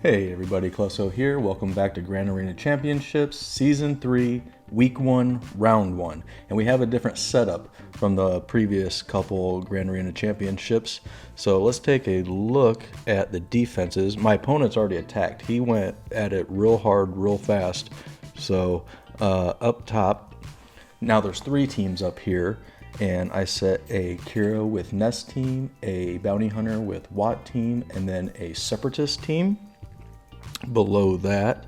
Hey everybody, Klesso here. Welcome back to Grand Arena Championships, Season 3, Week 1, Round 1. And we have a different setup from the previous couple Grand Arena Championships. So let's take a look at the defenses. My opponent's already attacked. He went at it real hard, real fast. So up top, now there's 3 teams up here. And I set a Kira with Nest team, a Bounty Hunter with Watt team, and then a Separatist team. Below that,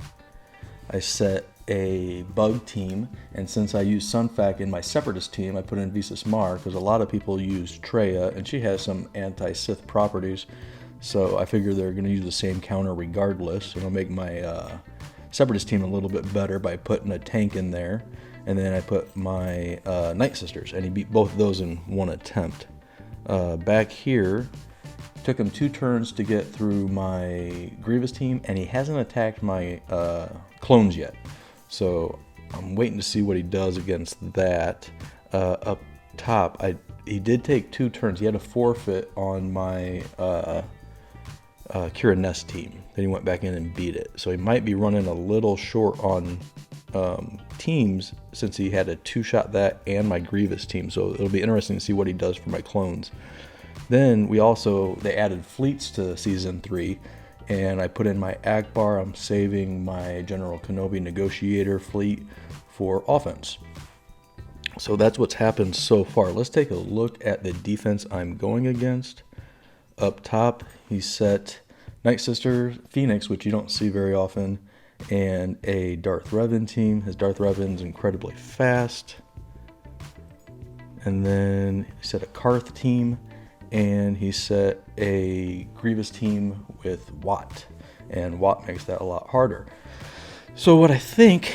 I set a Bug team, and since I use Sunfac in my Separatist team, I put in Visas Mar because a lot of people use Treya, and she has some anti-Sith properties, so I figure they're going to use the same counter regardless. It'll make my Separatist team a little bit better by putting a tank in there, and then I put my Night Sisters, and he beat both of those in one attempt. Back here, took him 2 turns to get through my Grievous team, and he hasn't attacked my clones yet. So I'm waiting to see what he does against that. Up top, he did take 2 turns. He had a forfeit on my Kira Nest team. Then he went back in and beat it. So he might be running a little short on teams since he had a 2-shot that and my Grievous team. So it'll be interesting to see what he does for my clones. Then they added fleets to Season 3, and I put in my Akbar. I'm saving my General Kenobi Negotiator fleet for offense. So that's what's happened so far. Let's take a look at the defense I'm going against. Up top, he set Night Sister, Phoenix, which you don't see very often, and a Darth Revan team. His Darth Revan's incredibly fast. And then he set a Karth team, and he set a Grievous team with Watt, and Watt makes that a lot harder. So what I think,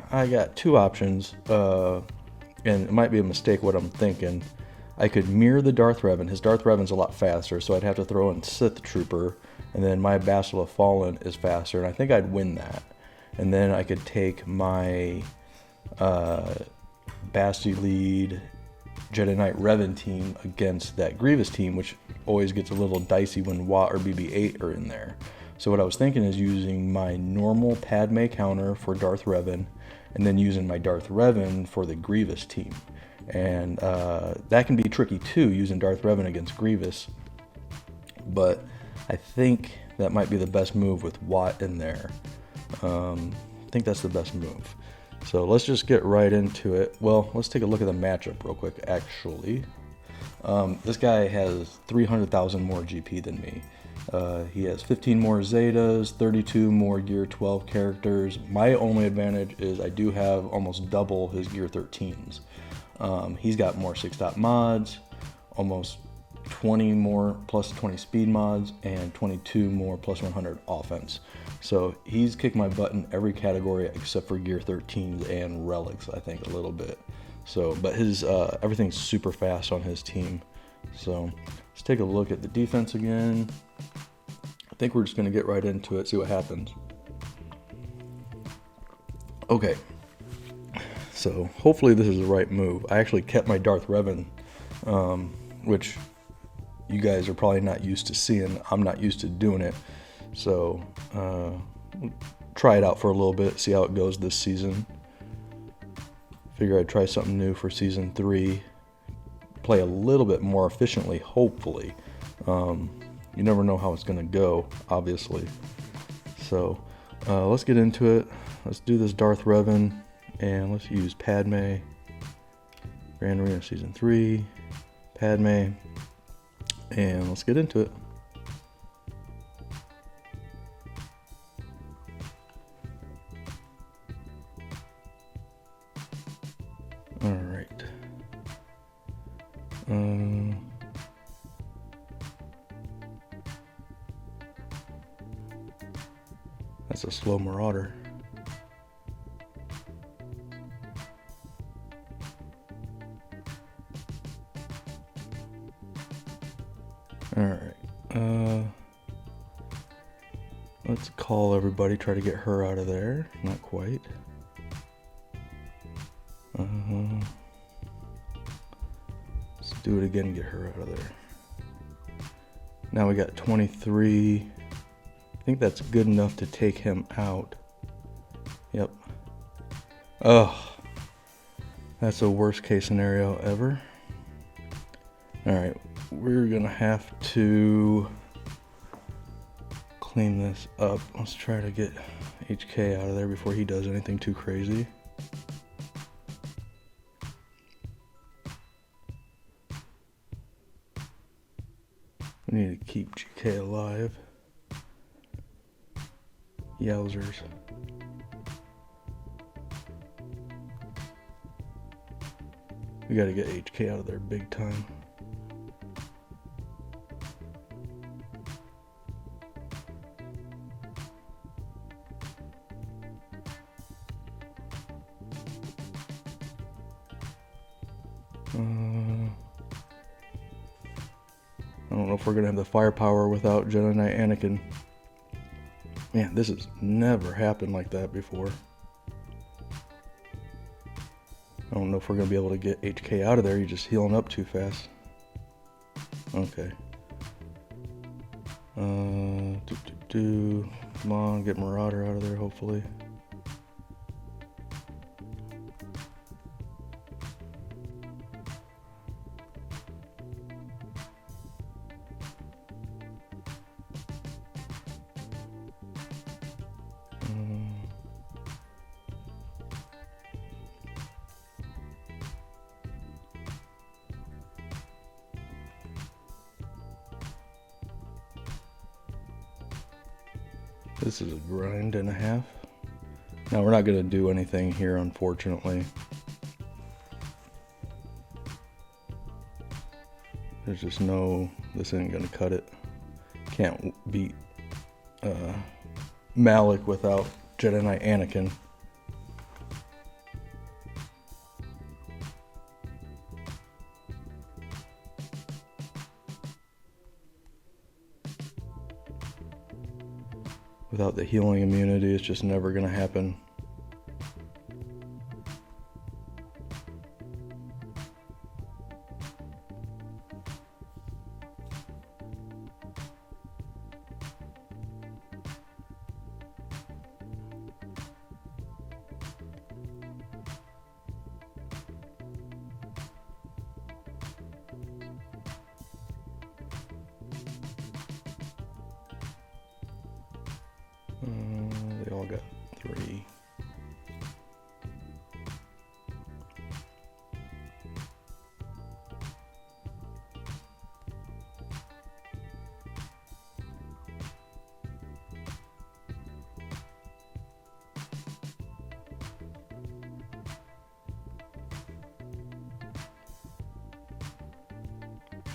I got 2 options, and it might be a mistake what I'm thinking. I could mirror the Darth Revan. His Darth Revan's a lot faster, so I'd have to throw in Sith Trooper, and then my Bastila Fallen is faster, and I think I'd win that. And then I could take my Basti Lead Jedi Knight Revan team against that Grievous team, which always gets a little dicey when Watt or BB-8 are in there. So what I was thinking is using my normal Padme counter for Darth Revan, and then using my Darth Revan for the Grievous team. And that can be tricky too, using Darth Revan against Grievous. But I think that might be the best move with Watt in there. I think that's the best move. So let's just get right into it. Well, let's take a look at the matchup real quick, actually. This guy has 300,000 more GP than me. He has 15 more Zetas, 32 more Gear 12 characters. My only advantage is I do have almost double his Gear 13s. He's got more 6-dot mods, almost 20 more plus 20 speed mods, and 22 more plus 100 offense. So he's kicked my butt in every category except for Gear 13s and Relics, I think, a little bit. So, but his everything's super fast on his team. So let's take a look at the defense again. I think we're just going to get right into it, see what happens. Okay, so hopefully this is the right move. I actually kept my Darth Revan, which you guys are probably not used to seeing. I'm not used to doing it. So try it out for a little bit, see how it goes this season. Figure I'd try something new for Season 3. Play a little bit more efficiently, hopefully. You never know how it's going to go, obviously. So let's get into it. Let's do this Darth Revan, and let's use Padme. Grand Arena Season 3, Padme, and let's get into it. All right. That's a slow Marauder. All right. Let's call everybody. Try to get her out of there. Not quite. Let's do it again. Get her out of there. Now we got 23 I think that's good enough to take him out. Yep. Oh, that's a worst case scenario ever. All right, we're gonna have to clean this up. Let's try to get HK out of there before he does anything too crazy. We need to keep GK alive. Yowzers. We gotta get HK out of there big time. I don't know if we're gonna have the firepower without Jedi Knight Anakin. Man, this has never happened like that before. I don't know if we're gonna be able to get HK out of there. You're just healing up too fast. Okay. Come on, get Marauder out of there, hopefully. This is a grind and a half. Now we're not going to do anything here, unfortunately. There's just no, this isn't going to cut it. Can't beat Malak without Jedi Knight Anakin. Without the healing immunity, it's just never going to happen. They all got 3.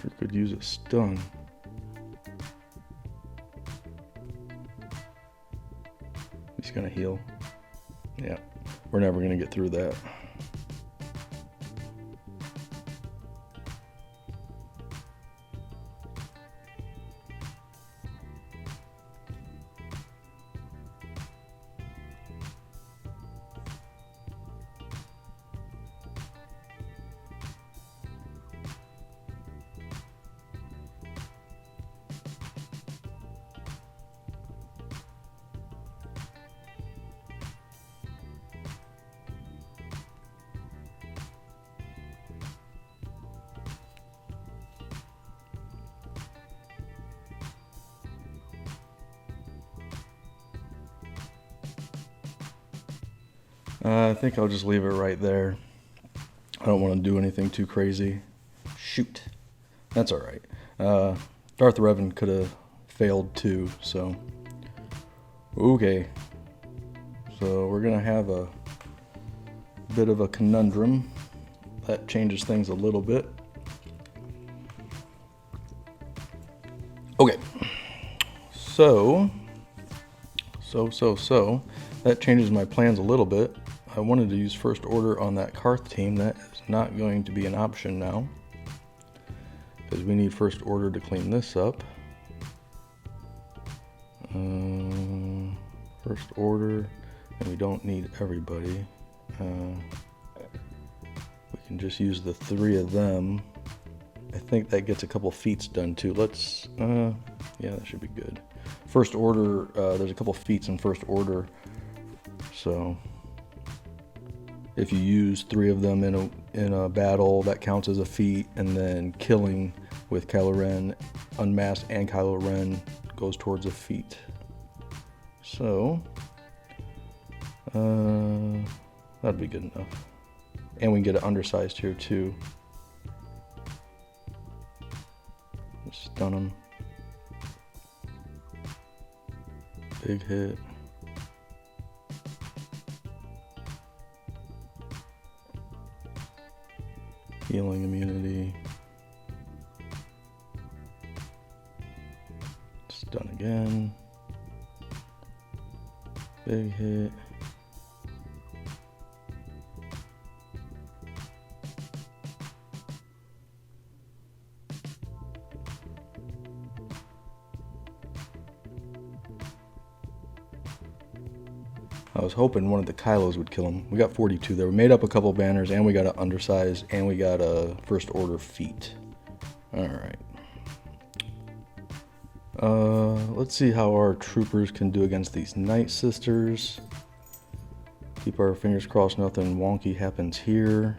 Sure could use a stun. He's gonna heal. Yeah, we're never gonna get through that. I think I'll just leave it right there. I don't want to do anything too crazy. Shoot. That's alright. Darth Revan could have failed too, so. Okay. So we're going to have a bit of a conundrum. That changes things a little bit. Okay. So. That changes my plans a little bit. I wanted to use First Order on that Karth team. That is not going to be an option now, because we need First Order to clean this up. First Order, and we don't need everybody. We can just use the 3 of them. I think that gets a couple feats done too. Let's, yeah, that should be good. First Order, there's a couple feats in First Order. So if you use 3 of them in a battle, that counts as a feat, and then killing with Kylo Ren, Unmasked and Kylo Ren, goes towards a feat. So that'd be good enough. And we can get it undersized here too. Just stun him. Big hit. Healing immunity. Stun again. Big hit. I was hoping one of the Kylos would kill him. We got 42 there. We made up a couple banners, and we got an undersized, and we got a First Order feat. Alright. Let's see how our troopers can do against these Night Sisters. Keep our fingers crossed nothing wonky happens here.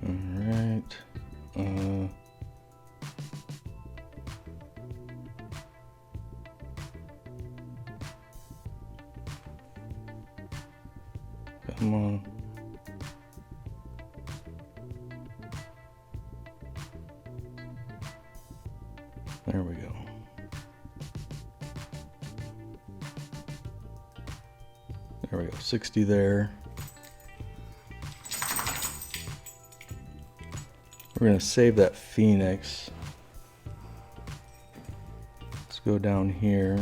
Alright. Come on. There we go. There we go. 60 there. We're going to save that Phoenix. Let's go down here.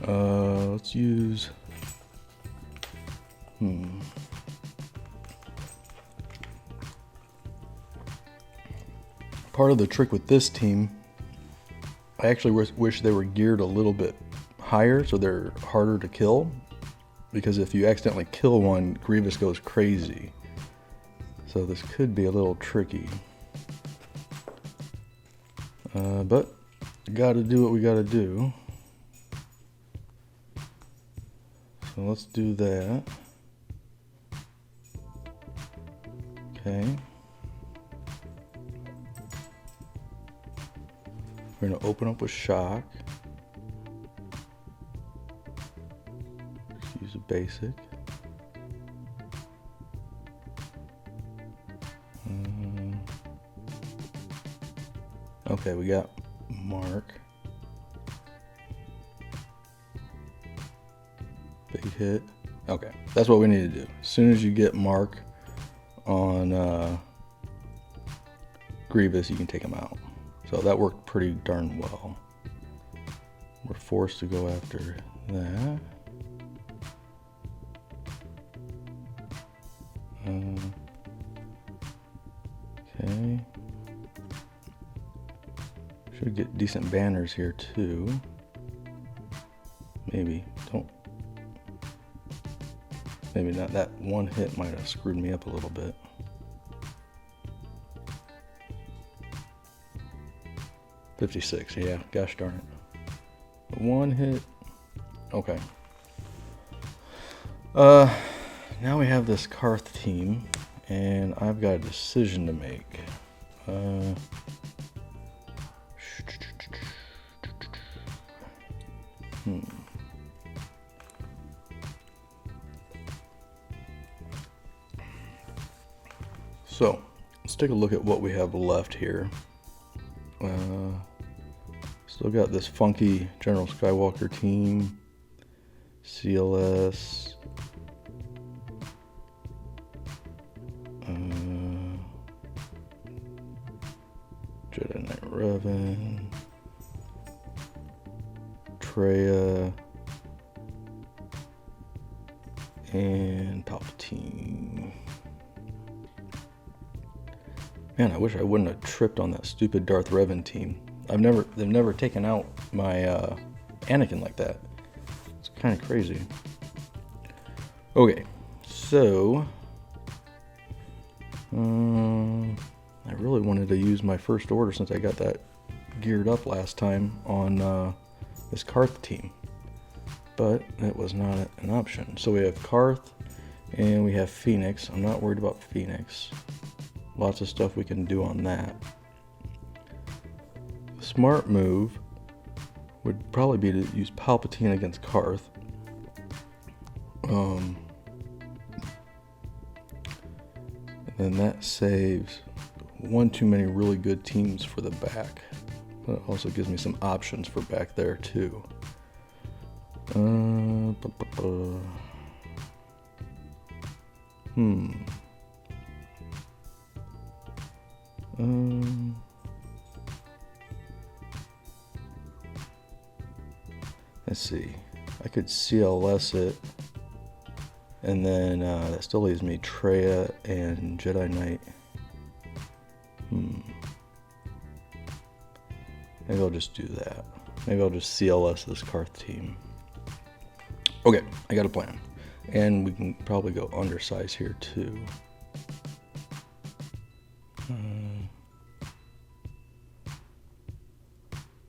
Let's use... Part of the trick with this team, I actually wish they were geared a little bit higher so they're harder to kill. Because if you accidentally kill one, Grievous goes crazy. So this could be a little tricky. But gotta do what we gotta do. So let's do that. Okay. We're gonna open up with shock. Just use a basic. Okay, we got Mark. Big hit. Okay, that's what we need to do. As soon as you get Mark on Grievous, you can take him out. So that worked pretty darn well. We're forced to go after that. Okay. Should get decent banners here too. Maybe. Maybe not. That one hit might have screwed me up a little bit. $56, yeah, gosh darn it. One hit. Okay. Now we have this Karth team, and I've got a decision to make. So, let's take a look at what we have left here. Still got this funky General Skywalker team, CLS, Jedi Knight Revan, Traya, and Palpatine. Man, I wish I wouldn't have tripped on that stupid Darth Revan team. They've never taken out my Anakin like that. It's kind of crazy. Okay, so I really wanted to use my first order since I got that geared up last time on this Carth team, but that was not an option. So we have Carth and we have Phoenix. I'm not worried about Phoenix. Lots of stuff we can do on that. Smart move would probably be to use Palpatine against Carth. And then that saves one too many really good teams for the back. But it also gives me some options for back there too. Let's see. I could CLS it, and then that still leaves me Traya and Jedi Knight. Maybe I'll just do that. Maybe I'll just CLS this Carth team. Okay, I got a plan. And we can probably go undersize here too.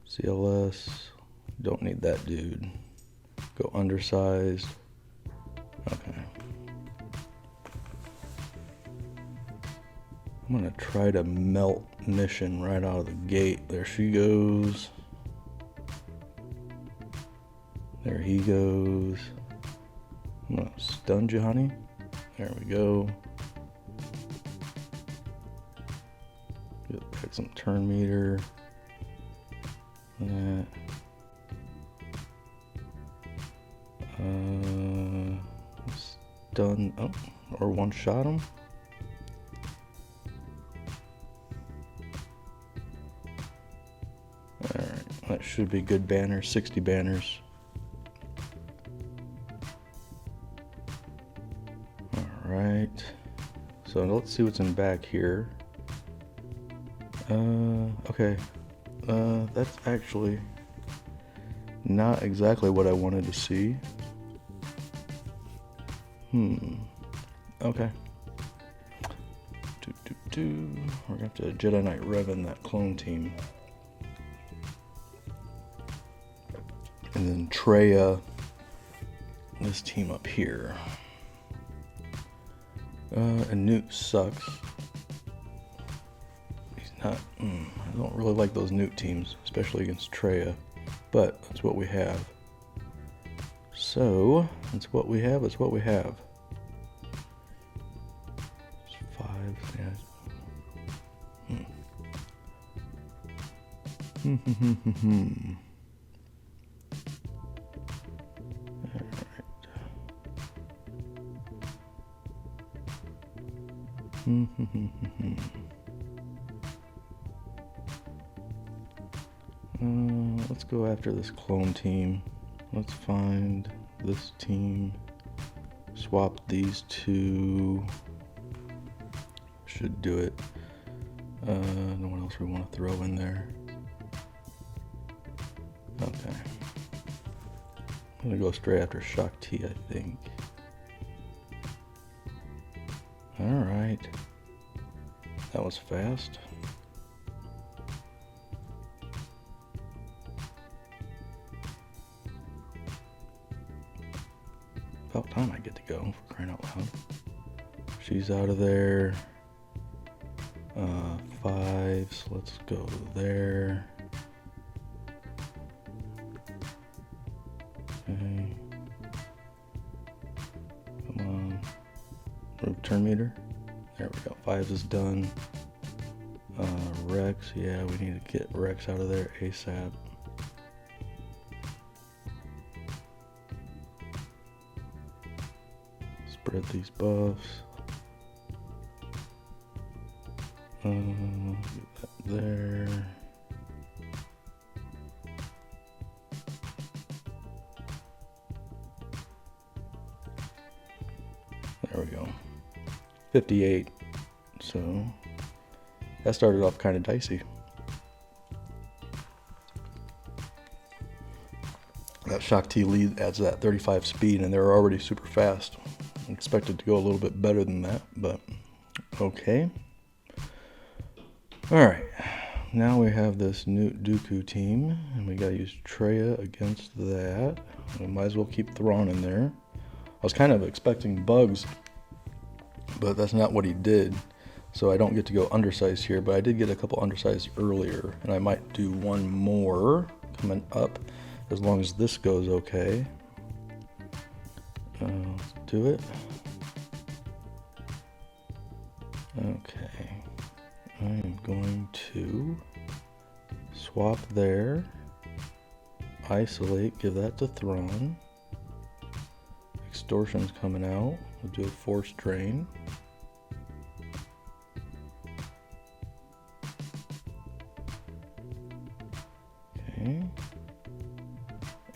CLS, don't need that dude. Go undersized. Okay. I'm gonna try to melt Mission right out of the gate. There she goes. There he goes. I'm gonna stun you, honey. There we go. Get some turn meter. That. Stun. Oh, or one shot him. Alright, that should be good banners. 60 banners. Alright. So let's see what's in back here. Okay. That's actually not exactly what I wanted to see. Okay. We're gonna have to Jedi Knight Revan that clone team. And then Traya this team up here. And Newt sucks. He's not, I don't really like those Newt teams, especially against Traya, but that's what we have. So, that's what we have, it's what we have. It's 5, yeah. Let's go after this clone team. Let's find this team. Swap these two. Should do it. No one else we want to throw in there. Okay. I'm gonna go straight after Shakti, I think. Alright. That was fast. About time I get to go, for crying out loud. She's out of there. 5s, let's go there. Okay. Come on. Move turn meter. There we go. 5 is done. Rex, yeah, we need to get Rex out of there ASAP. Spread these buffs. Get that there. There we go. 58. So That started off kind of dicey. That Shock T lead adds that 35 speed, and they're already super fast. I expected to go a little bit better than that, but okay. Alright, now we have this new Dooku team, and we gotta use Traya against that. We might as well keep Thrawn in there. I was kind of expecting Bugs, but that's not what he did. So I don't get to go undersized here, but I did get a couple undersized earlier, and I might do one more coming up as long as this goes okay. Let's do it. Okay. I am going to swap there, isolate, give that to Thrawn. Extortion's coming out. We'll do a force drain. Okay.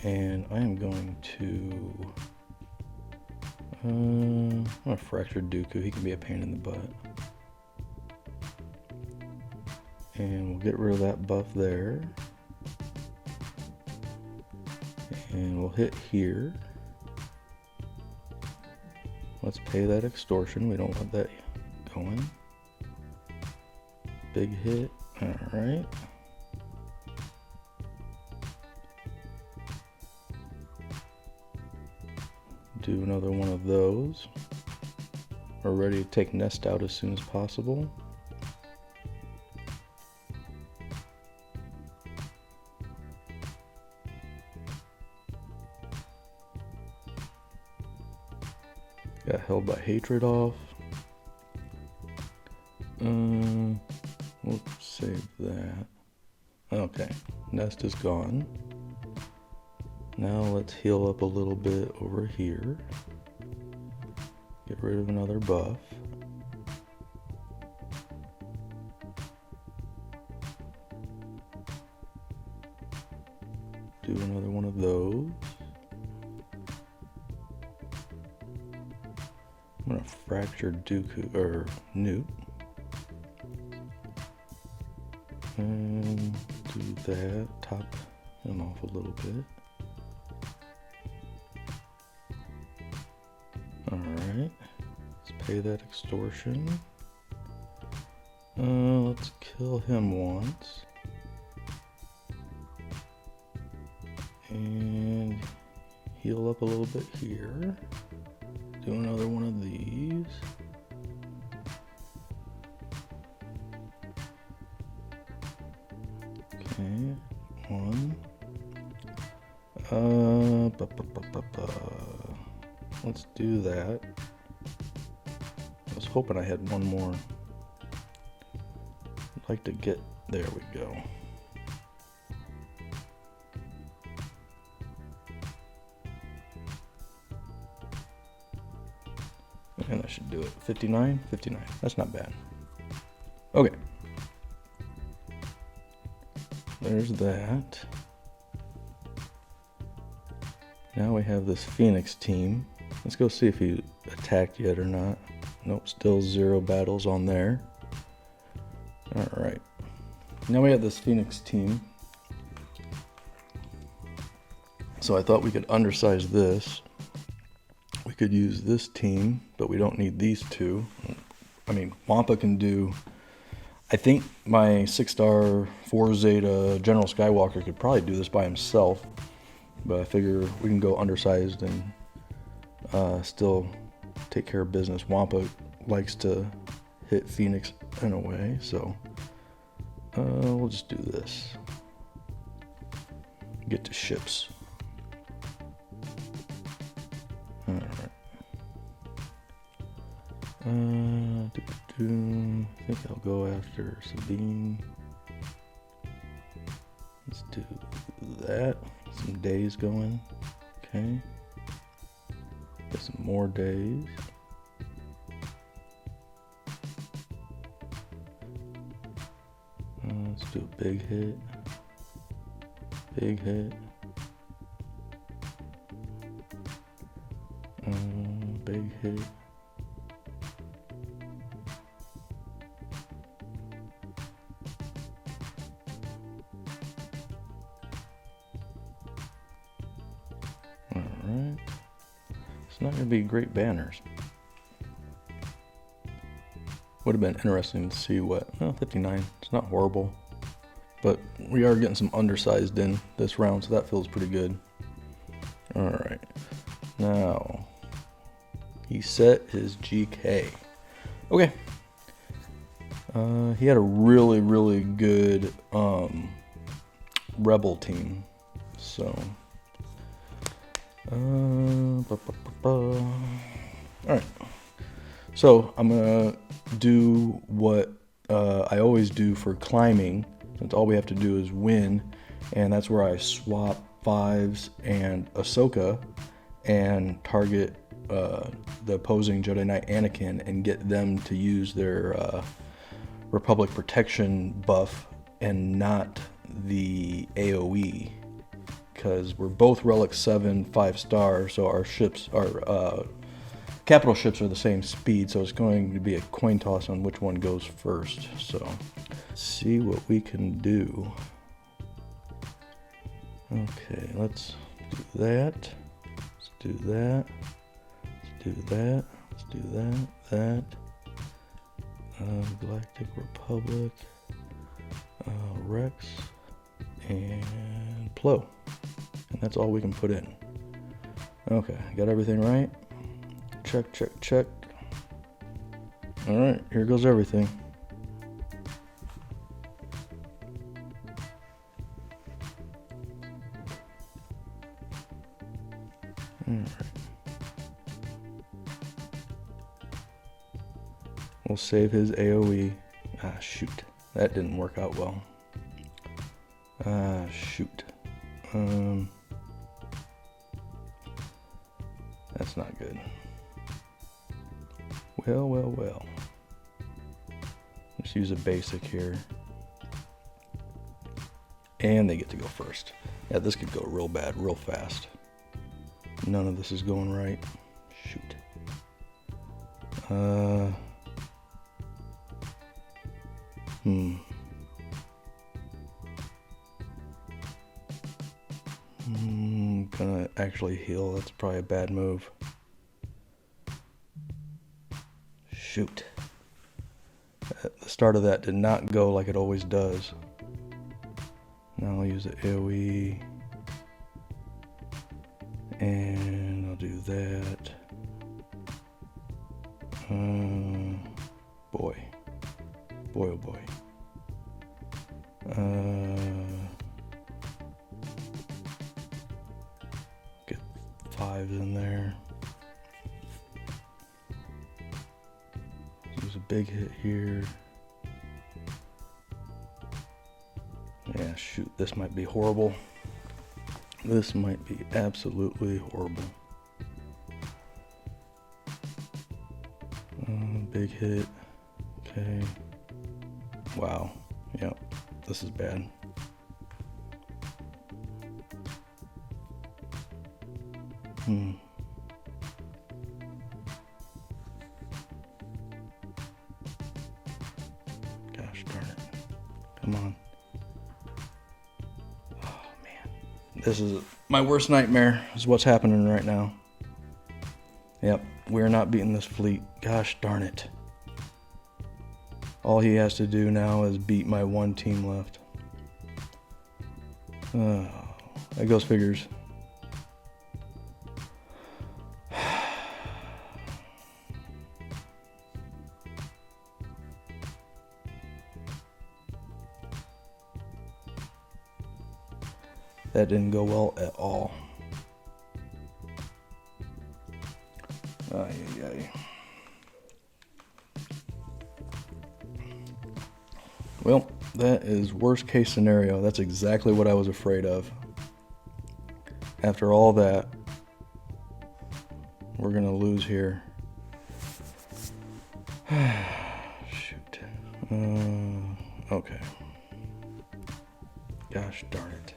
And I am going to I'm gonna fracture Dooku. He can be a pain in the butt. And we'll get rid of that buff there. And we'll hit here. Let's pay that extortion. We don't want that going. Big hit. Alright. Do another one of those. We're ready to take Nest out as soon as possible. Got Held by Hatred off. We'll save that. Okay, Nest is gone. Now let's heal up a little bit over here. Get rid of another buff. Do another one of those. I'm gonna fracture Dooku or Newt. And do that. Top him off a little bit. Alright. Let's pay that extortion. Let's kill him once. And heal up a little bit here. Do another one of these. Okay, one. Let's do that. I was hoping I had one more. I'd like to get, there we go. And that should do it. 59? 59. That's not bad. Okay. There's that. Now we have this Phoenix team. Let's go see if he attacked yet or not. Nope, still 0 battles on there. Alright. Now we have this Phoenix team. So I thought we could undersize this. We could use this team, but we don't need these two. I mean, Wampa can do... I think my 6-star 4 Zeta General Skywalker could probably do this by himself. But I figure we can go undersized and still take care of business. Wampa likes to hit Phoenix in a way, so we'll just do this. Get to ships. Alright. I think I'll go after Sabine. Let's do that. Some days going. Okay. Get some more days. Let's do a big hit. Big hit. Big hit. It's not going to be great banners. Would have been interesting to see what, 59, it's not horrible. But we are getting some undersized in this round, so that feels pretty good. All right, now he set his GK. Okay. He had a really, really good rebel team. So, all right. So I'm gonna do what I always do for climbing, since all we have to do is win, and that's where I swap 5s and Ahsoka and target the opposing Jedi Knight Anakin and get them to use their Republic protection buff and not the AoE, because we're both Relic 7 5-star, so our ships, our capital ships are the same speed, so it's going to be a coin toss on which one goes first. So see what we can do. Okay, let's do that. Let's do that. Let's do that. Let's do that. That. Galactic Republic. Rex. And Plo. And that's all we can put in. Okay, got everything right. Check, check, check. All right, here goes everything. All right. We'll save his AoE. Ah, shoot. That didn't work out well. Ah, shoot. That's not good. Well, well, well. Let's use a basic here. And they get to go first. Yeah, this could go real bad, real fast. None of this is going right. Shoot. Gonna actually heal. That's probably a bad move. Shoot. The start of that did not go like it always does. Now I'll use the AoE. And I'll do that. Boy. Boy, oh boy. Get 5s in there. There's a big hit here. Yeah, shoot, this might be horrible. This might be absolutely horrible. Big hit. Okay. Wow. Yep. This is bad. Gosh darn it. Come on. Oh man. This is my worst nightmare, is what's happening right now. Yep. We're not beating this fleet. Gosh darn it. All he has to do now is beat my one team left. That goes figures. That didn't go well at all. Ay, ay, ay. Well, that is worst case scenario. That's exactly what I was afraid of. After all that, we're gonna lose here. Shoot. Okay. Gosh darn it.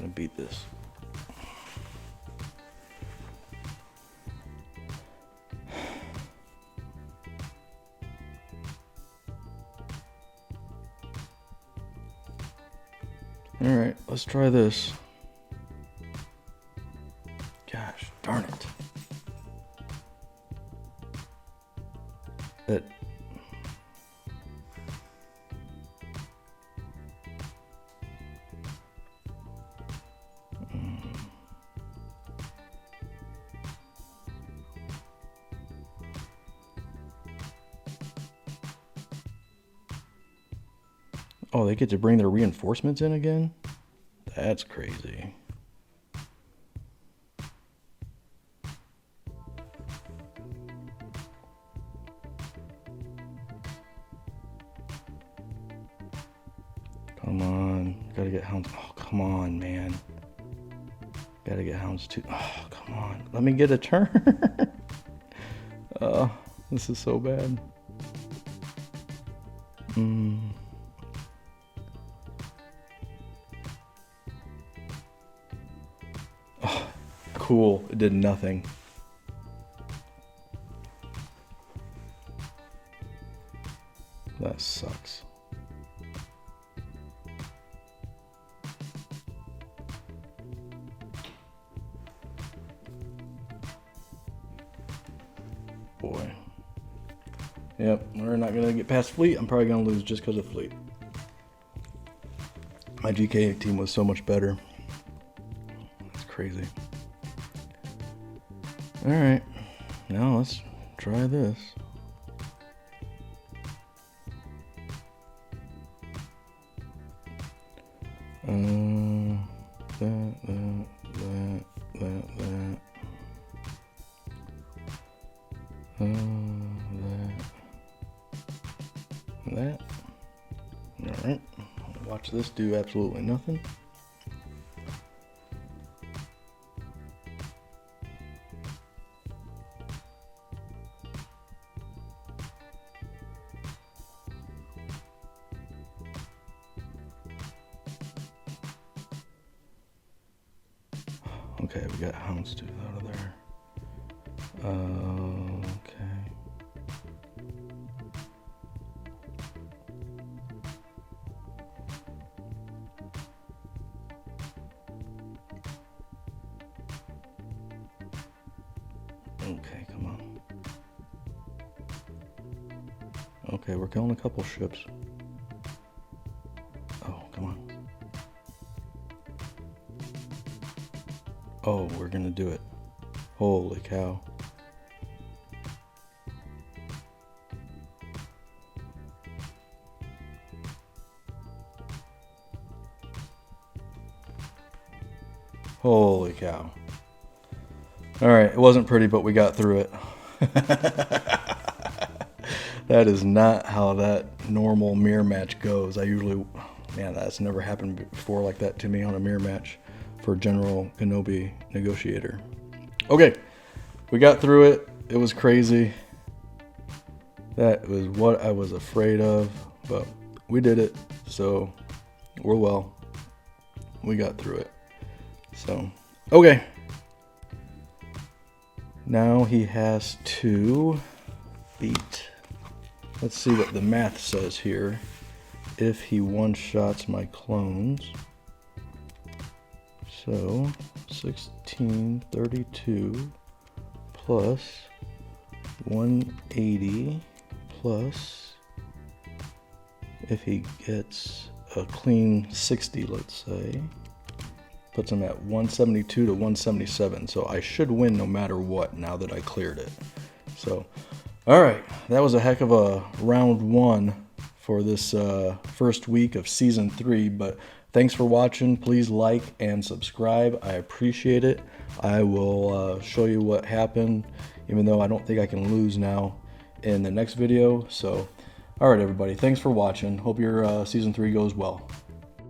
gonna beat this. All right, let's try this. Gosh, darn it. That. Oh, they get to bring their reinforcements in again? That's crazy. Come on. Gotta get hounds. Oh, come on, man. Gotta get hounds too. Oh, come on. Let me get a turn. Oh, this is so bad. Oh, cool. It did nothing. That sucks. Boy. Yep, we're not going to get past Fleet. I'm probably going to lose just because of Fleet. My GK team was so much better. That's crazy. Alright, now let's try this. That. Alright. Watch this do absolutely nothing. Okay, we got houndstooth out of there. Okay. Okay, come on. Okay, we're killing a couple ships. Oh, come on. Oh, we're gonna do it. Holy cow. Holy cow. Alright, it wasn't pretty, but we got through it. That is not how that normal mirror match goes. I usually, man, that's never happened before like that to me on a mirror match for General Kenobi Negotiator. Okay, we got through it. It was crazy. That was what I was afraid of, but we did it, so we're well. We got through it. So, okay. Now he has to beat, let's see what the math says here. If he one-shots my clones. So, 1632 plus 180 plus, if he gets a clean 60, let's say, puts him at 172 to 177. So I should win no matter what now that I cleared it. So, all right, that was a heck of a round one for this first week of season 3. But thanks for watching. Please like and subscribe. I appreciate it. I will show you what happened, even though I don't think I can lose now, in the next video. So, all right, everybody. Thanks for watching. Hope your season 3 goes well.